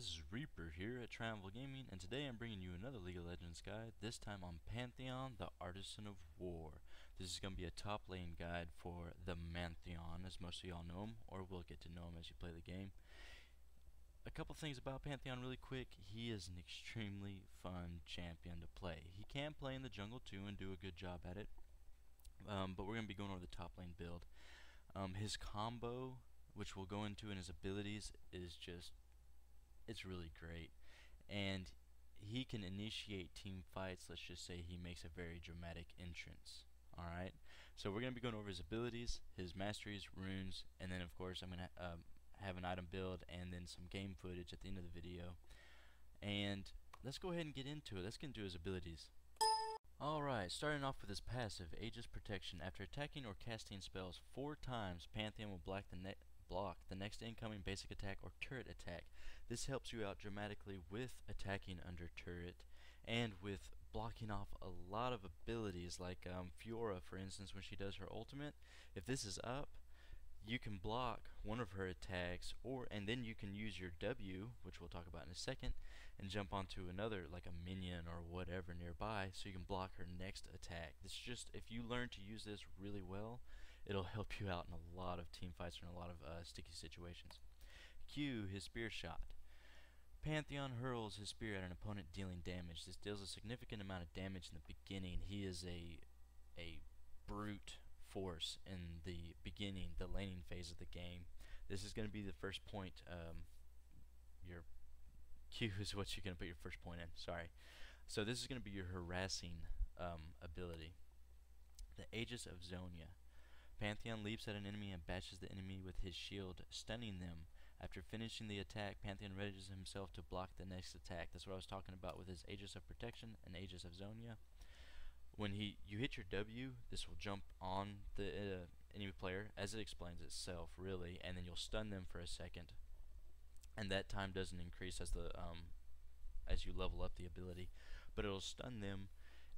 this is Reaper here at Triumphal Gaming, and today I'm bringing you another League of Legends guide, this time on Pantheon, the Artisan of War. This is going to be a top lane guide for the Pantheon, as most of y'all know him, or will get to know him as you play the game. A couple things about Pantheon really quick. He is an extremely fun champion to play. He can play in the jungle too and do a good job at it, but we're going to be going over the top lane build. His combo, which we'll go into in his abilities, is just it's really great, and he can initiate team fights. Let's just say he makes a very dramatic entrance. Alright, so we're going to be going over his abilities, his masteries, runes, and then of course I'm going to have an item build and then some game footage at the end of the video. And let's go ahead and get into it. Let's get into his abilities. Alright, starting off with his passive, Aegis Protection. After attacking or casting spells 4 times, Pantheon will block the next incoming basic attack or turret attack. This helps you out dramatically with attacking under turret and with blocking off a lot of abilities like Fiora, for instance, when she does her ultimate. If this is up, you can block one of her attacks, and then you can use your W, which we'll talk about in a second, and jump onto another, like a minion or whatever nearby, so you can block her next attack. This just, if you learn to use this really well, it'll help you out in a lot of team fights and a lot of sticky situations. Q, his spear shot. Pantheon hurls his spear at an opponent dealing damage. This deals a significant amount of damage in the beginning. He is a brute force in the beginning, the laning phase of the game. This is going to be the first point. Your Q is what you're going to put your first point in. Sorry. So this is going to be your harassing ability. The Aegis of Zonia. Pantheon leaps at an enemy and bashes the enemy with his shield, stunning them. After finishing the attack, Pantheon readies himself to block the next attack. That's what I was talking about with his Aegis of Protection and Aegis of Zonia. When you hit your W, this will jump on the enemy player, as it explains itself, really, and then you'll stun them for a second. And that time doesn't increase as you level up the ability, but it'll stun them,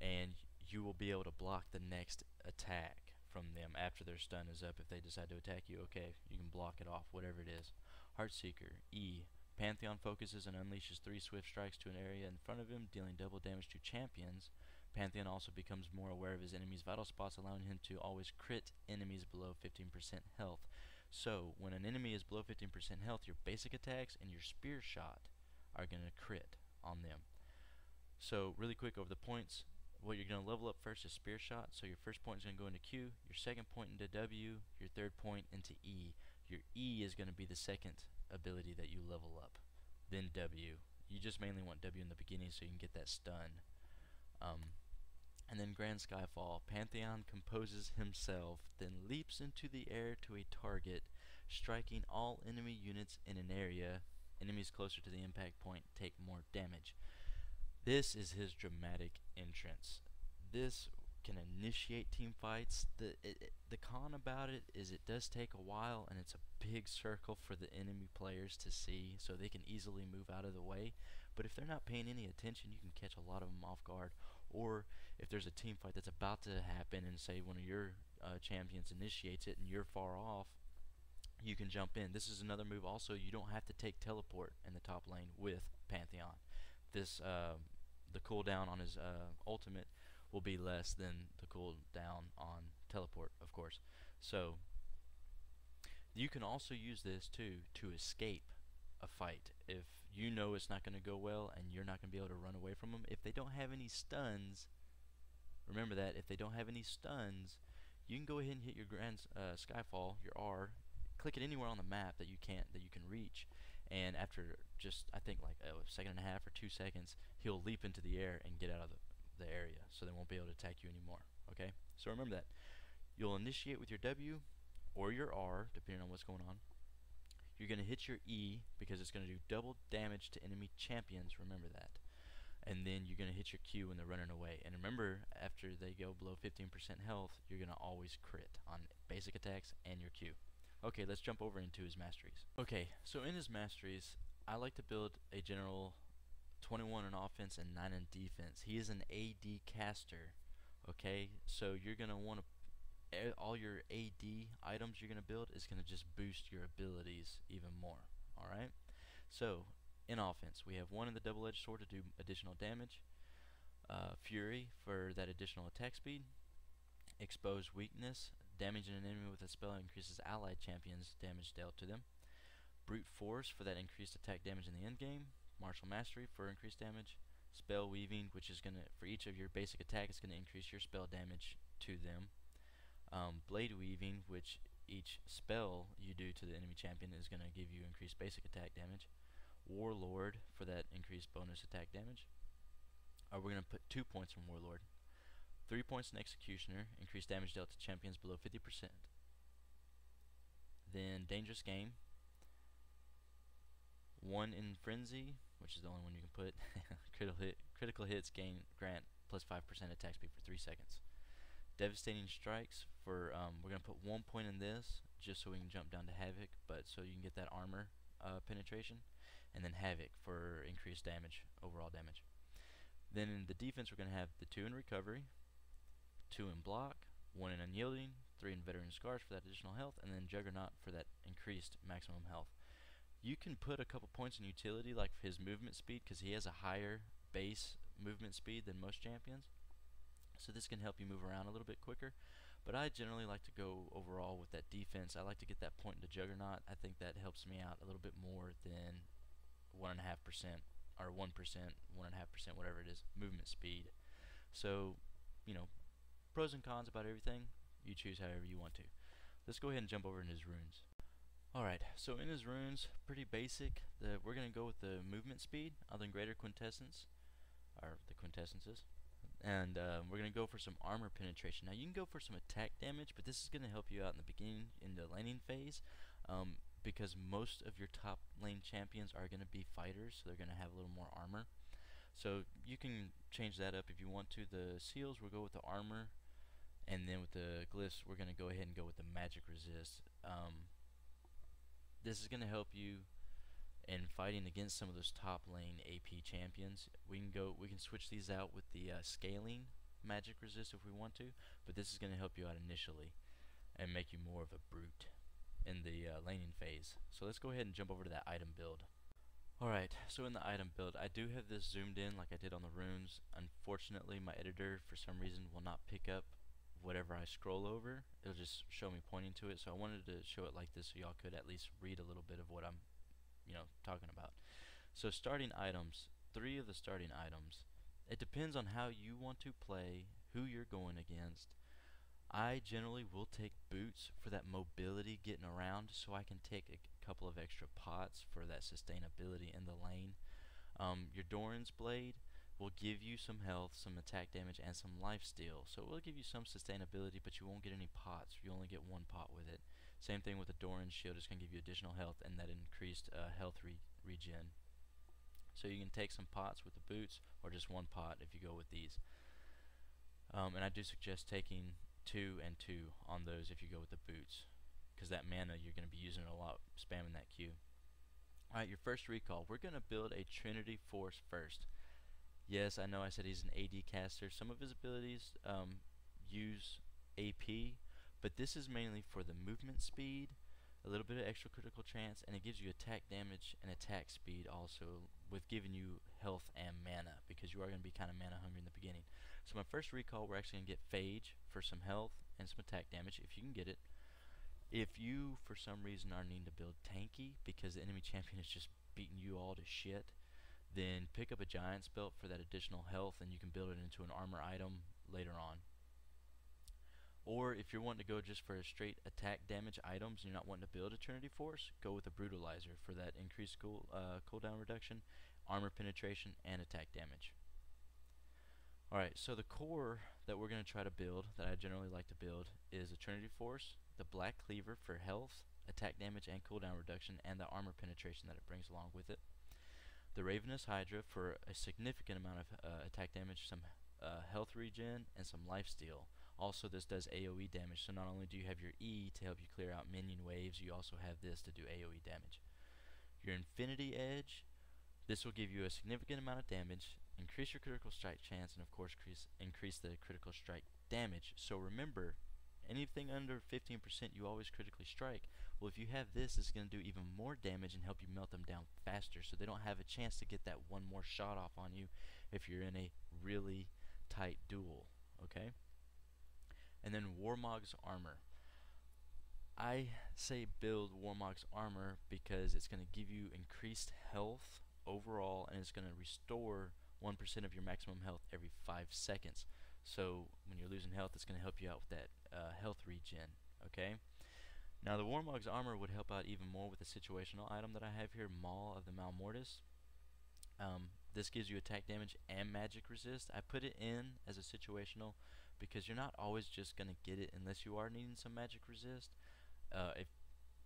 and you will be able to block the next attack from them after their stun is up. If they decide to attack you, okay, you can block it off, whatever it is. Heartseeker, E. Pantheon focuses and unleashes 3 swift strikes to an area in front of him, dealing double damage to champions. Pantheon also becomes more aware of his enemy's vital spots, allowing him to always crit enemies below 15% health. So, when an enemy is below 15% health, your basic attacks and your spear shot are going to crit on them. So, really quick over the points, what you're going to level up first is spear shot. So your first point is going to go into Q, your second point into W, your third point into E. Your E is going to be the second ability that you level up, then W. You just mainly want W in the beginning so you can get that stun. And then Grand Skyfall. Pantheon composes himself, then leaps into the air to a target, striking all enemy units in an area. Enemies closer to the impact point take more damage. This is his dramatic entrance. This can initiate team fights. The con about it is it does take a while, and it's a big circle for the enemy players to see, so they can easily move out of the way. But if they're not paying any attention, you can catch a lot of them off guard. Or if there's a team fight that's about to happen, and say one of your champions initiates it and you're far off, you can jump in. This is another move also. You don't have to take teleport in the top lane with Pantheon. This the cooldown on his ultimate will be less than the cooldown on teleport, of course. So you can also use this too to escape a fight. If you know it's not going to go well and you're not going to be able to run away from them, if they don't have any stuns, remember that, if they don't have any stuns, you can go ahead and hit your Grand Skyfall, your R, click it anywhere on the map that you can reach, and after just, I think, like a second and a half or 2 seconds, he'll leap into the air and get out of the area, so they won't be able to attack you anymore. Okay, so remember that. You'll initiate with your W or your R, depending on what's going on. You're going to hit your E because it's going to do double damage to enemy champions, remember that. And then you're going to hit your Q when they're running away. And remember, after they go below 15% health, you're going to always crit on basic attacks and your Q. Okay, let's jump over into his masteries. Okay, so in his masteries, I like to build a general 21 in offense and 9 in defense. He is an AD caster. Okay, so you're going to want to, all your AD items you're going to build is going to just boost your abilities even more. Alright, so In offense, we have 1 in the double-edged sword to do additional damage, Fury for that additional attack speed, Expose Weakness, damaging an enemy with a spell increases allied champions' damage dealt to them, Brute Force for that increased attack damage in the end game, Martial Mastery for increased damage, Spell Weaving, which is gonna, for each of your basic attack, is gonna increase your spell damage to them, Blade Weaving, which each spell you do to the enemy champion is gonna give you increased basic attack damage, Warlord for that increased bonus attack damage. We're gonna put 2 points from Warlord, 3 points in Executioner, increased damage dealt to champions below 50%. Then Dangerous Game, 1 in Frenzy, which is the only one you can put. Critical hits grant plus 5% attack speed for 3 seconds. Devastating Strikes for we're gonna put 1 point in this just so we can jump down to Havoc, but so you can get that armor penetration, and then Havoc for increased damage, overall damage. Then in the defense, we're gonna have the 2 in Recovery, 2 in Block, 1 in Unyielding, 3 in Veteran Scars for that additional health, and then Juggernaut for that increased maximum health. You can put a couple points in utility, like his movement speed, because he has a higher base movement speed than most champions. So this can help you move around a little bit quicker. But I generally like to go overall with that defense. I like to get that point into Juggernaut. I think that helps me out a little bit more than 1.5% or 1%, 1.5%, whatever it is, movement speed. So, you know, pros and cons about everything. You choose however you want to. Let's go ahead and jump over into his runes. Alright, so in his runes, pretty basic. We're going to go with the movement speed, other than Greater Quintessence, or the Quintessences. And we're going to go for some armor penetration. Now you can go for some attack damage, but this is going to help you out in the beginning, in the laning phase, because most of your top lane champions are going to be fighters, so they're going to have a little more armor. So you can change that up if you want to. The seals, we'll go with the armor, and then with the glyphs, we're going to go ahead and go with the magic resist. This is going to help you in fighting against some of those top lane AP champions. We can switch these out with the scaling magic resist if we want to, but this is going to help you out initially and make you more of a brute in the laning phase. So let's go ahead and jump over to that item build. Alright, so in the item build, I do have this zoomed in like I did on the runes. Unfortunately, my editor for some reason will not pick up whatever I scroll over. It'll just show me pointing to it, so I wanted to show it like this so y'all could at least read a little bit of what I'm talking about. So starting items, 3 of the starting items. It depends on how you want to play, who you're going against. I generally will take boots for that mobility getting around, so I can take a couple of extra pots for that sustainability in the lane. Your Doran's Blade will give you some health, some attack damage, and some lifesteal. So it will give you some sustainability, but you won't get any pots. You only get 1 pot with it. Same thing with the Doran's Shield. It's going to give you additional health and that increased health regen. So you can take some pots with the boots, or just 1 pot if you go with these. And I do suggest taking 2 and 2 on those if you go with the boots, because that mana, you're going to be using it a lot, spamming that Q. Alright, your first recall. We're going to build a Trinity Force first. Yes, I know I said he's an AD caster. Some of his abilities use AP, but this is mainly for the movement speed, a little bit of extra critical chance, and it gives you attack damage and attack speed also, with giving you health and mana, because you are going to be kind of mana hungry in the beginning. So my first recall, we're actually going to get Phage for some health and some attack damage, if you can get it. If you, for some reason, are needing to build tanky, because the enemy champion is just beating you all to shit, then pick up a Giant's Belt for that additional health, and you can build it into an armor item later on. Or if you're wanting to go just for a straight attack damage items and you're not wanting to build a Trinity Force, go with a Brutalizer for that increased cooldown reduction, armor penetration, and attack damage. Alright, so the core that we're going to try to build, that I generally like to build, is a Trinity Force, the Black Cleaver for health, attack damage, and cooldown reduction, and the armor penetration that it brings along with it. The Ravenous Hydra for a significant amount of attack damage, some health regen, and some lifesteal. Also, this does AoE damage, so not only do you have your E to help you clear out minion waves, you also have this to do AoE damage. Your Infinity Edge, this will give you a significant amount of damage, increase your critical strike chance, and of course increase the critical strike damage. So remember, Anything under 15% you always critically strike. Well, if you have this, it's going to do even more damage and help you melt them down faster, so they don't have a chance to get that one more shot off on you if you're in a really tight duel. Okay? And then Warmog's Armor. I say build Warmog's Armor because it's going to give you increased health overall, and it's going to restore 1% of your maximum health every 5 seconds. So when you're losing health, it's going to help you out with that health regen. Okay? Now the Warmog's Armor would help out even more with the situational item that I have here, Maul of the Malmortis. This gives you attack damage and magic resist. I put it in as a situational because you're not always just going to get it unless you are needing some magic resist. If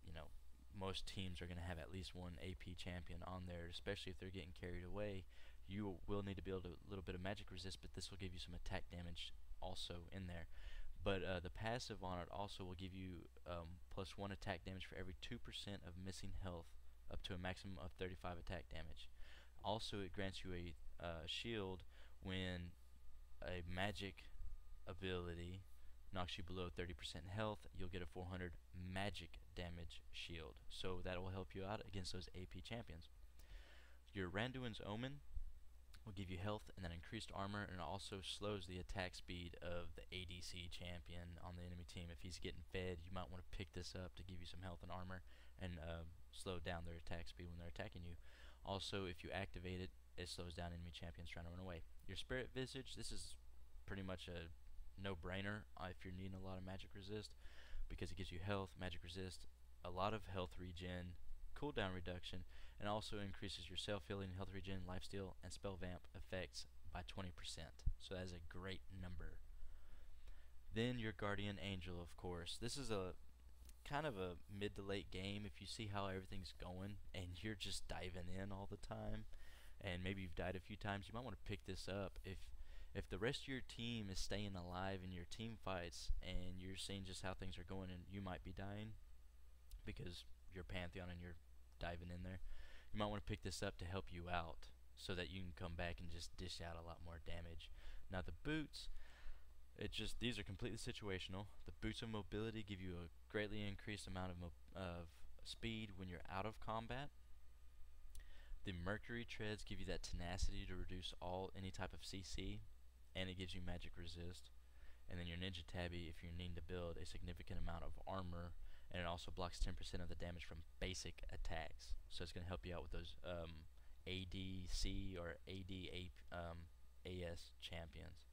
you know, most teams are going to have at least one AP champion on there, especially if they're getting carried away. You will need to build a little bit of magic resist, but this will give you some attack damage also in there. But the passive on it also will give you +1 attack damage for every 2% of missing health, up to a maximum of 35 attack damage. Also, it grants you a shield when a magic ability knocks you below 30% health. You'll get a 400 magic damage shield, so that will help you out against those AP champions. Your Randuin's Omen will give you health and then increased armor, and it also slows the attack speed of the ADC champion on the enemy team. If he's getting fed, you might want to pick this up to give you some health and armor and slow down their attack speed when they're attacking you. Also, if you activate it, it slows down enemy champions trying to run away. Your Spirit Visage, this is pretty much a no-brainer if you're needing a lot of magic resist, because it gives you health, magic resist, a lot of health regen, cooldown reduction, and also increases your self-healing, health regen, lifesteal, and spell vamp effects by 20%. So that is a great number. Then your Guardian Angel, of course. This is a kind of a mid to late game. If you see how everything's going and you're just diving in all the time, and maybe you've died a few times, you might want to pick this up. If the rest of your team is staying alive in your team fights and you're seeing just how things are going and you might be dying because you're Pantheon and you're diving in there, you might want to pick this up to help you out so that you can come back and just dish out a lot more damage. Now the boots, these are completely situational. The boots of mobility give you a greatly increased amount of speed when you're out of combat. The Mercury treads give you that tenacity to reduce any type of CC, and it gives you magic resist. And then your Ninja Tabby, if you're needing to build a significant amount of armor, and it also blocks 10% of the damage from basic attacks. So it's going to help you out with those ADC or AS champions.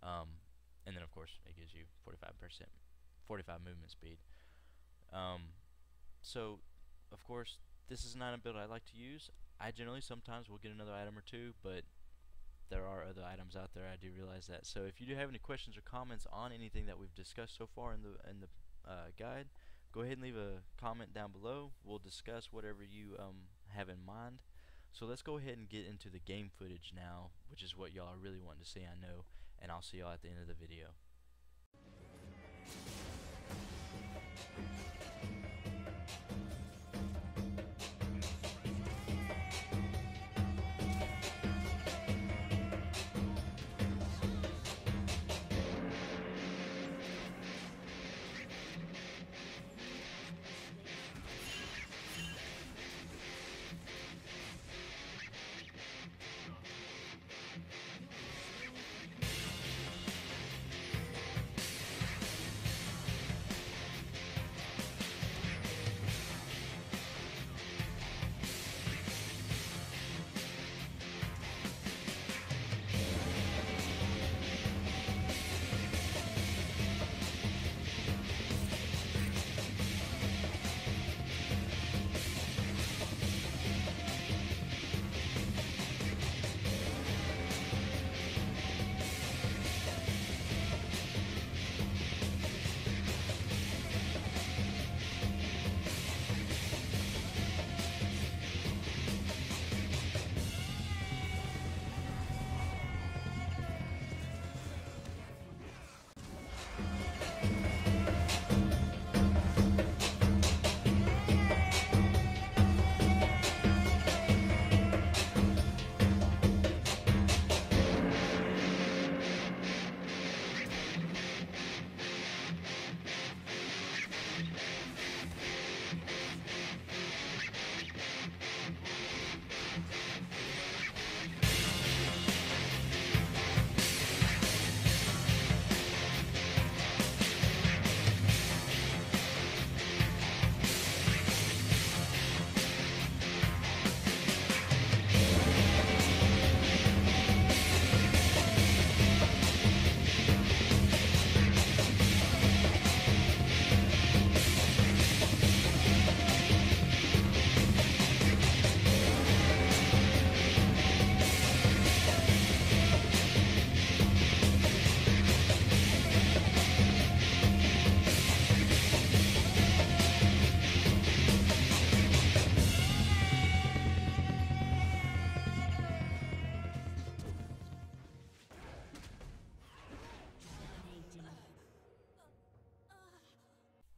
And then of course it gives you 45 movement speed. So of course this is not a build I like to use. I generally sometimes will get another item or two, but there are other items out there, I do realize that. So if you do have any questions or comments on anything that we've discussed so far in the guide, go ahead and leave a comment down below. We'll discuss whatever you have in mind. So let's go ahead and get into the game footage now, which is what y'all are really wanting to see, I know, and I'll see y'all at the end of the video.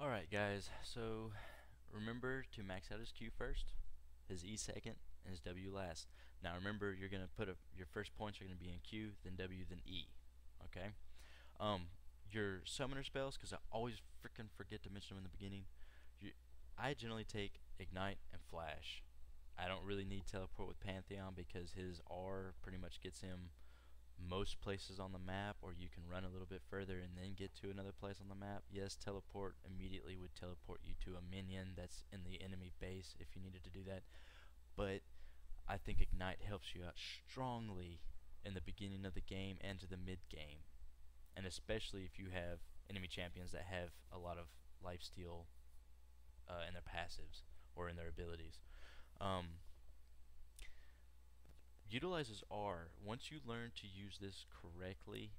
Alright guys, so remember to max out his Q first, his E second, and his W last. Now remember, you're going to put your first points are going to be in Q, then W, then E. Okay? Um, your summoner spells, because I always freaking forget to mention them in the beginning, I generally take Ignite and Flash. I don't really need Teleport with Pantheon because his R pretty much gets him most places on the map, or you can run a little bit further and then get to another place on the map. Yes, Teleport immediately would teleport you to a minion that's in the enemy base if you needed to do that, but I think Ignite helps you out strongly in the beginning of the game and to the mid game, and especially if you have enemy champions that have a lot of lifesteal in their passives or in their abilities. Um, Utilizes R. Once you learn to use this correctly,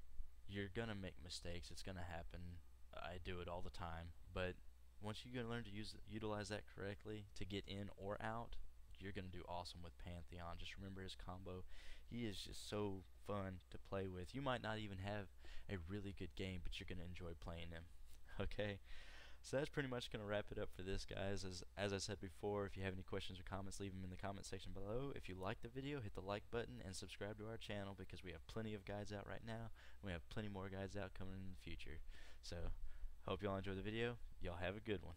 you're gonna make mistakes. It's gonna happen. I do it all the time, but once you learn to utilize that correctly to get in or out, you're gonna do awesome with Pantheon. Just remember his combo. He is just so fun to play with. You might not even have a really good game, but you're gonna enjoy playing him. Okay. So that's pretty much going to wrap it up for this, guys. As I said before, if you have any questions or comments, leave them in the comment section below. If you like the video, hit the like button and subscribe to our channel because we have plenty of guides out right now. We have plenty more guides out coming in the future. So, hope y'all enjoy the video. Y'all have a good one.